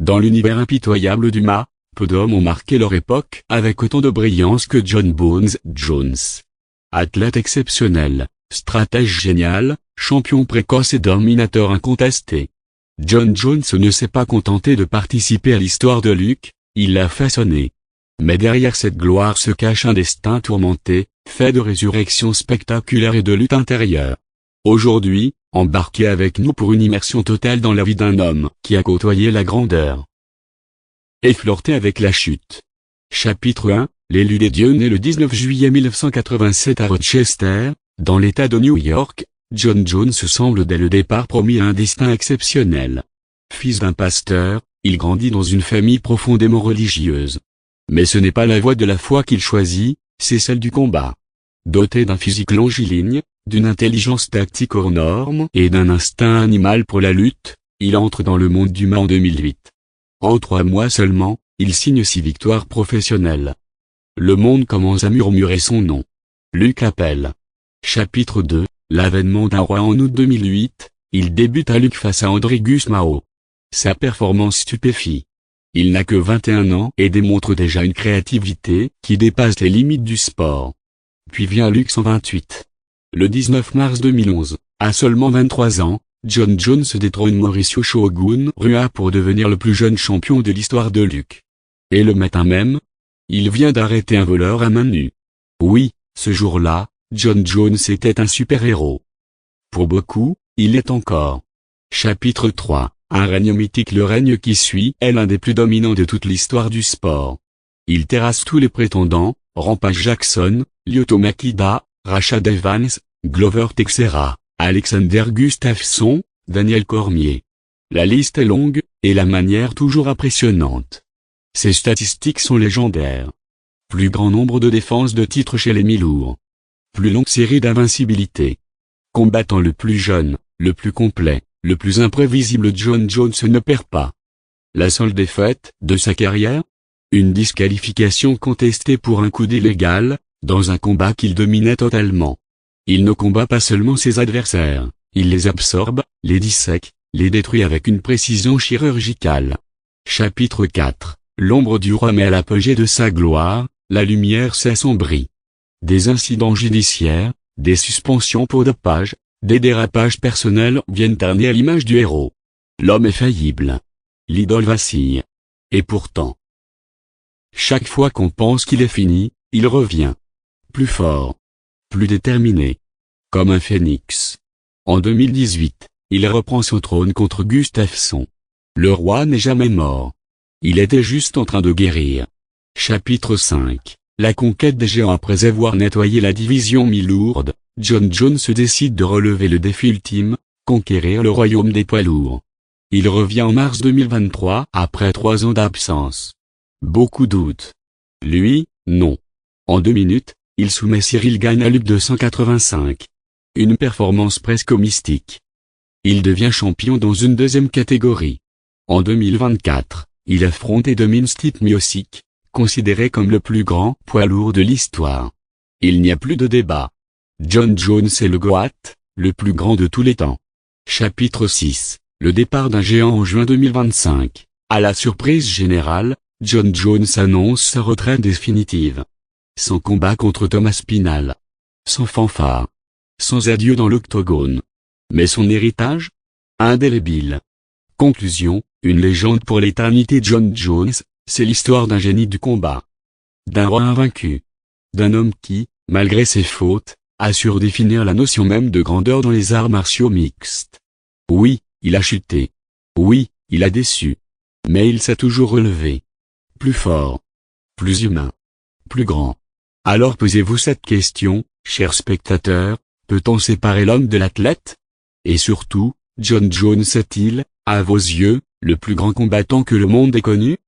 Dans l'univers impitoyable du MMA, peu d'hommes ont marqué leur époque avec autant de brillance que Jon Bones Jones. Athlète exceptionnel, stratège génial, champion précoce et dominateur incontesté. Jon Jones ne s'est pas contenté de participer à l'histoire de Luke, il l'a façonné. Mais derrière cette gloire se cache un destin tourmenté, fait de résurrections spectaculaires et de lutte intérieure. Aujourd'hui, embarquez avec nous pour une immersion totale dans la vie d'un homme qui a côtoyé la grandeur et flirté avec la chute. Chapitre 1, l'élu des dieux. Né le 19 juillet 1987 à Rochester, dans l'État de New York, Jon Jones semble dès le départ promis à un destin exceptionnel. Fils d'un pasteur, il grandit dans une famille profondément religieuse. Mais ce n'est pas la voie de la foi qu'il choisit, c'est celle du combat. Doté d'un physique longiligne, d'une intelligence tactique hors norme et d'un instinct animal pour la lutte, il entre dans le monde du MMA en 2008. En 3 mois seulement, il signe 6 victoires professionnelles. Le monde commence à murmurer son nom. Luke Appel. Chapitre 2, l'avènement d'un roi. En août 2008, il débute à Luke face à André Gusmao. Sa performance stupéfie. Il n'a que 21 ans et démontre déjà une créativité qui dépasse les limites du sport. Puis vient Luke 128. Le 19 mars 2011, à seulement 23 ans, Jon Jones détrône Mauricio Shogun Rua pour devenir le plus jeune champion de l'histoire de Luke. Et le matin même, il vient d'arrêter un voleur à main nue. Oui, ce jour-là, Jon Jones était un super-héros. Pour beaucoup, il l'est encore. Chapitre 3, un règne mythique. Le règne qui suit est l'un des plus dominants de toute l'histoire du sport. Il terrasse tous les prétendants, Rampage Jackson, Lyoto Machida, Rashad Evans, Glover Teixeira, Alexander Gustafsson, Daniel Cormier. La liste est longue, et la manière toujours impressionnante. Ses statistiques sont légendaires. Plus grand nombre de défenses de titres chez les mi-lourds. Plus longue série d'invincibilité. Combattant le plus jeune, le plus complet, le plus imprévisible, Jon Jones ne perd pas. La seule défaite de sa carrière? Une disqualification contestée pour un coude illégal, dans un combat qu'il dominait totalement. Il ne combat pas seulement ses adversaires, il les absorbe, les dissèque, les détruit avec une précision chirurgicale. Chapitre 4, l'ombre du roi. Mais à l'apogée de sa gloire, la lumière s'assombrit. Des incidents judiciaires, des suspensions pour dopage, des dérapages personnels viennent terner l'image du héros. L'homme est faillible. L'idole vacille. Et pourtant, chaque fois qu'on pense qu'il est fini, il revient. Plus fort. Plus déterminé. Comme un phénix. En 2018, il reprend son trône contre Gustafsson. Le roi n'est jamais mort. Il était juste en train de guérir. Chapitre 5, la conquête des géants. Après avoir nettoyé la division mi-lourde, Jon Jones décide de relever le défi ultime, conquérir le royaume des poids lourds. Il revient en mars 2023 après 3 ans d'absence. Beaucoup doutent. Lui, non. En 2 minutes, il soumet Cyril Gane à Luke 285. Une performance presque mystique. Il devient champion dans une deuxième catégorie. En 2024, il affronte et domine Stipe Miocic, considéré comme le plus grand poids lourd de l'histoire. Il n'y a plus de débat. Jon Jones est le GOAT, le plus grand de tous les temps. Chapitre 6, le départ d'un géant. En juin 2025, à la surprise générale, Jon Jones annonce sa retraite définitive. Sans combat contre Thomas Spinal. Sans fanfare. Sans adieu dans l'octogone. Mais son héritage? Indélébile. Conclusion, une légende pour l'éternité. Jon Jones, c'est l'histoire d'un génie du combat. D'un roi invaincu. D'un homme qui, malgré ses fautes, a su redéfinir la notion même de grandeur dans les arts martiaux mixtes. Oui, il a chuté. Oui, il a déçu. Mais il s'est toujours relevé. Plus fort. Plus humain. Plus grand. Alors posez-vous cette question, chers spectateurs, peut-on séparer l'homme de l'athlète? Et surtout, Jon Jones est-il, à vos yeux, le plus grand combattant que le monde ait connu?